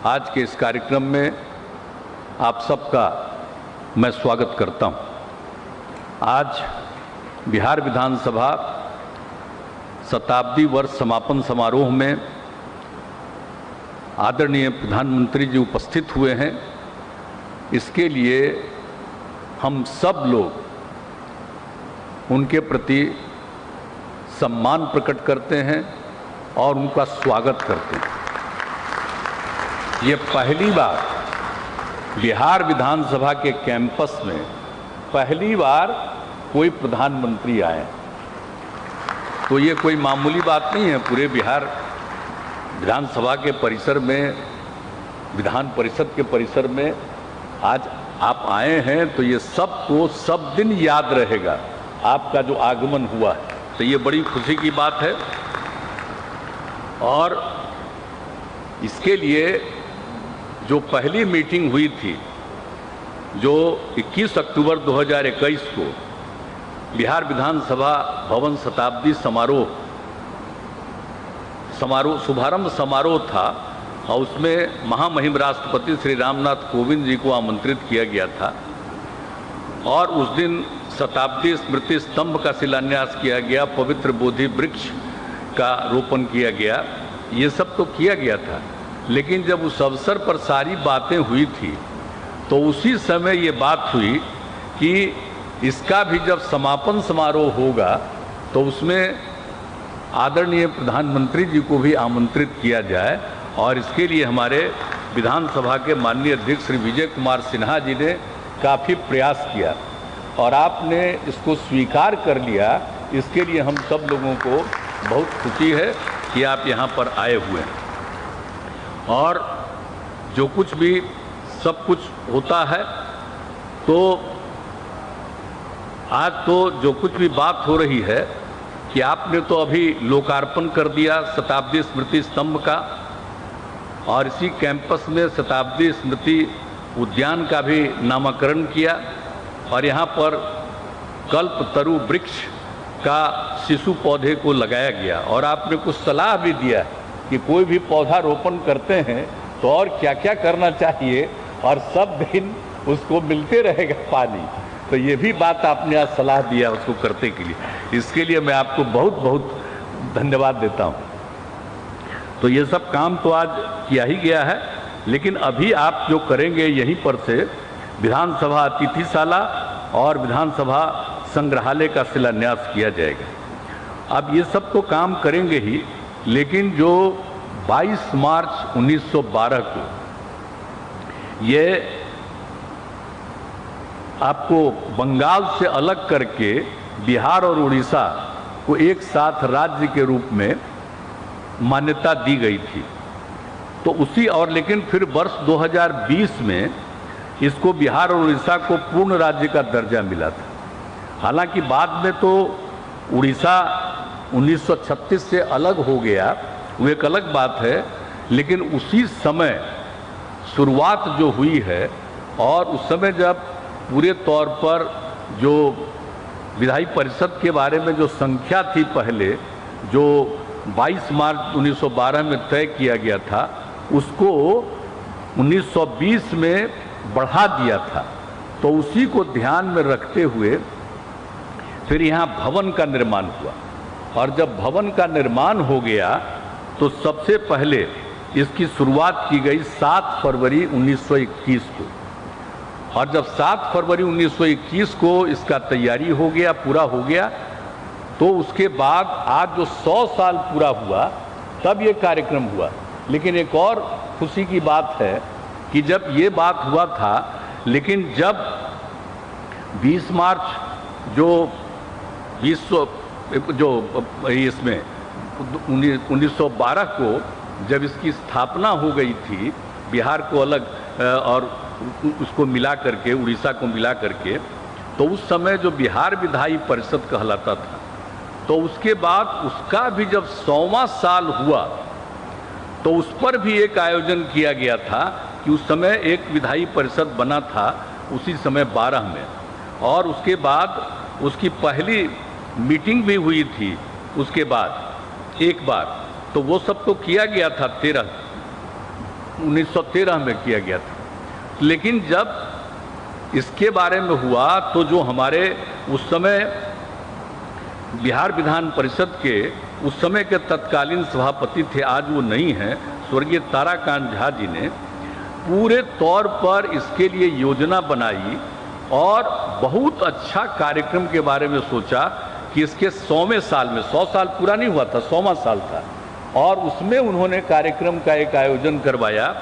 आज के इस कार्यक्रम में आप सबका मैं स्वागत करता हूं। आज बिहार विधानसभा शताब्दी वर्ष समापन समारोह में आदरणीय प्रधानमंत्री जी उपस्थित हुए हैं। इसके लिए हम सब लोग उनके प्रति सम्मान प्रकट करते हैं और उनका स्वागत करते हैं। ये पहली बार बिहार विधानसभा के कैंपस में पहली बार कोई प्रधानमंत्री आए, तो ये कोई मामूली बात नहीं है। पूरे बिहार विधानसभा के परिसर में, विधान परिषद के परिसर में आज आप आए हैं, तो ये सबको सब दिन याद रहेगा आपका जो आगमन हुआ है। तो ये बड़ी खुशी की बात है। और इसके लिए जो पहली मीटिंग हुई थी, जो 21 अक्टूबर 2021 को बिहार विधानसभा भवन शताब्दी शुभारंभ समारोह था, और उसमें महामहिम राष्ट्रपति श्री रामनाथ कोविंद जी को आमंत्रित किया गया था। और उस दिन शताब्दी स्मृति स्तंभ का शिलान्यास किया गया, पवित्र बोधि वृक्ष का रोपण किया गया, ये सब तो किया गया था। लेकिन जब उस अवसर पर सारी बातें हुई थी, तो उसी समय ये बात हुई कि इसका भी जब समापन समारोह होगा तो उसमें आदरणीय प्रधानमंत्री जी को भी आमंत्रित किया जाए। और इसके लिए हमारे विधानसभा के माननीय अध्यक्ष श्री विजय कुमार सिन्हा जी ने काफ़ी प्रयास किया और आपने इसको स्वीकार कर लिया। इसके लिए हम सब लोगों को बहुत खुशी है कि आप यहाँ पर आए हुए हैं। और जो कुछ भी सब कुछ होता है, तो आज तो जो कुछ भी बात हो रही है कि आपने तो अभी लोकार्पण कर दिया शताब्दी स्मृति स्तंभ का, और इसी कैंपस में शताब्दी स्मृति उद्यान का भी नामकरण किया, और यहाँ पर कल्पतरु वृक्ष का शिशु पौधे को लगाया गया। और आपने कुछ सलाह भी दिया कि कोई भी पौधा रोपण करते हैं तो और क्या क्या करना चाहिए, और सब दिन उसको मिलते रहेगा पानी। तो ये भी बात आपने आज सलाह दिया उसको करने के लिए, इसके लिए मैं आपको बहुत बहुत धन्यवाद देता हूँ। तो ये सब काम तो आज किया ही गया है, लेकिन अभी आप जो करेंगे यहीं पर से विधानसभा अतिथिशाला और विधानसभा संग्रहालय का शिलान्यास किया जाएगा। अब ये सब तो काम करेंगे ही, लेकिन जो 22 मार्च 1912 को ये आपको बंगाल से अलग करके बिहार और उड़ीसा को एक साथ राज्य के रूप में मान्यता दी गई थी, तो उसी और लेकिन फिर वर्ष 2020 में इसको बिहार और उड़ीसा को पूर्ण राज्य का दर्जा मिला था। हालांकि बाद में तो उड़ीसा 1936 से अलग हो गया, वो एक अलग बात है, लेकिन उसी समय शुरुआत जो हुई है, और उस समय जब पूरे तौर पर जो विधायी परिषद के बारे में जो संख्या थी पहले, जो 22 मार्च 1912 में तय किया गया था, उसको 1920 में बढ़ा दिया था। तो उसी को ध्यान में रखते हुए फिर यहाँ भवन का निर्माण हुआ, और जब भवन का निर्माण हो गया तो सबसे पहले इसकी शुरुआत की गई 7 फरवरी 1921 को। और जब 7 फरवरी 1921 को इसका तैयारी हो गया, पूरा हो गया, तो उसके बाद आज जो 100 साल पूरा हुआ तब ये कार्यक्रम हुआ। लेकिन एक और खुशी की बात है कि जब ये बात हुआ था, लेकिन जब 20 मार्च जो इसमें 1912 को जब इसकी स्थापना हो गई थी, बिहार को अलग और उसको मिला करके, उड़ीसा को मिला करके, तो उस समय जो बिहार विधायी परिषद कहलाता था, तो उसके बाद उसका भी जब 100वां साल हुआ तो उस पर भी एक आयोजन किया गया था कि उस समय एक विधायी परिषद बना था उसी समय 12 में, और उसके बाद उसकी पहली मीटिंग भी हुई थी उसके बाद एक बार, तो वो सब तो किया गया था 13 1913 में किया गया था। लेकिन जब इसके बारे में हुआ तो जो हमारे उस समय बिहार विधान परिषद के उस समय के तत्कालीन सभापति थे, आज वो नहीं हैं, स्वर्गीय ताराकांत झा जी ने पूरे तौर पर इसके लिए योजना बनाई और बहुत अच्छा कार्यक्रम के बारे में सोचा कि इसके 100वें साल में, 100 साल पूरा नहीं हुआ था, 100वां साल था, और उसमें उन्होंने कार्यक्रम का एक आयोजन करवाया।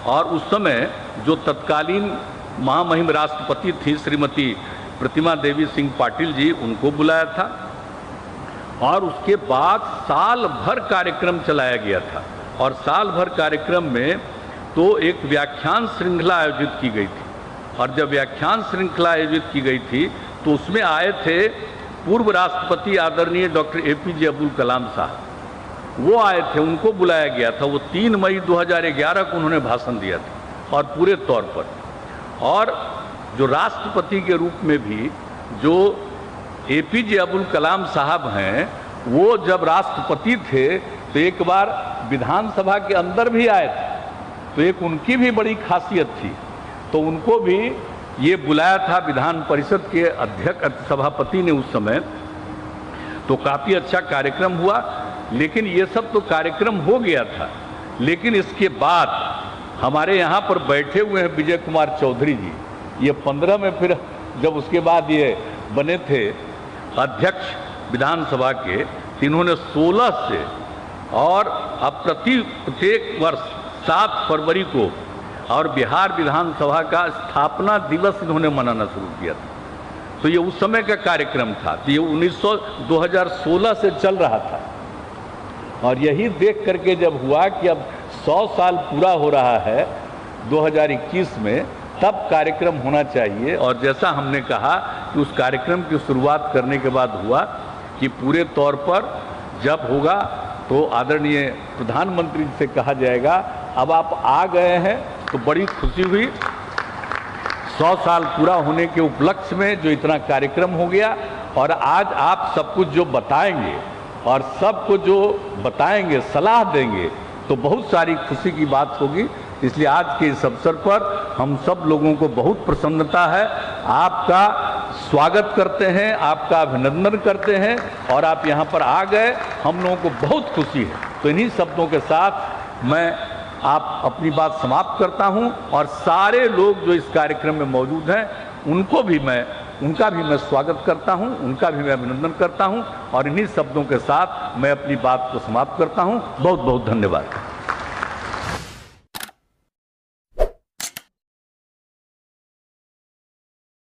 और उस समय जो तत्कालीन महामहिम राष्ट्रपति थी श्रीमती प्रतिमा देवी सिंह पाटिल जी, उनको बुलाया था और उसके बाद साल भर कार्यक्रम चलाया गया था। और साल भर कार्यक्रम में तो एक व्याख्यान श्रृंखला आयोजित की गई थी, और जब व्याख्यान श्रृंखला आयोजित की गई थी तो उसमें आए थे पूर्व राष्ट्रपति आदरणीय डॉक्टर APJ अब्दुल कलाम साहब, वो आए थे, उनको बुलाया गया था। वो 3 मई 2011 को उन्होंने भाषण दिया था और पूरे तौर पर। और जो राष्ट्रपति के रूप में भी जो APJ अब्दुल कलाम साहब हैं, वो जब राष्ट्रपति थे तो एक बार विधानसभा के अंदर भी आए थे, तो एक उनकी भी बड़ी खासियत थी, तो उनको भी ये बुलाया था विधान परिषद के अध्यक्ष सभापति ने उस समय। तो काफ़ी अच्छा कार्यक्रम हुआ। लेकिन ये सब तो कार्यक्रम हो गया था, लेकिन इसके बाद हमारे यहाँ पर बैठे हुए हैं विजय कुमार चौधरी जी, ये 15 में फिर जब उसके बाद ये बने थे अध्यक्ष विधानसभा के, इन्होंने 16 से और अब प्रत्येक वर्ष 7 फरवरी को और बिहार विधानसभा का स्थापना दिवस इन्होंने मनाना शुरू किया था। तो ये उस समय का कार्यक्रम था, तो ये 2016 से चल रहा था। और यही देख करके जब हुआ कि अब 100 साल पूरा हो रहा है 2021 में, तब कार्यक्रम होना चाहिए। और जैसा हमने कहा कि उस कार्यक्रम की शुरुआत करने के बाद हुआ कि पूरे तौर पर जब होगा तो आदरणीय प्रधानमंत्री से कहा जाएगा अब आप आ गए हैं, तो बड़ी खुशी हुई। 100 साल पूरा होने के उपलक्ष्य में जो इतना कार्यक्रम हो गया, और आज आप सब कुछ जो बताएंगे और सबको जो बताएंगे, सलाह देंगे, तो बहुत सारी खुशी की बात होगी। इसलिए आज के इस अवसर पर हम सब लोगों को बहुत प्रसन्नता है, आपका स्वागत करते हैं, आपका अभिनंदन करते हैं, और आप यहाँ पर आ गए, हम लोगों को बहुत खुशी है। तो इन्हीं शब्दों के साथ मैं आप अपनी बात समाप्त करता हूं, और सारे लोग जो इस कार्यक्रम में मौजूद हैं उनका भी मैं स्वागत करता हूं, उनका भी मैं अभिनंदन करता हूं, और इन्हीं शब्दों के साथ मैं अपनी बात को समाप्त करता हूं। बहुत बहुत धन्यवाद।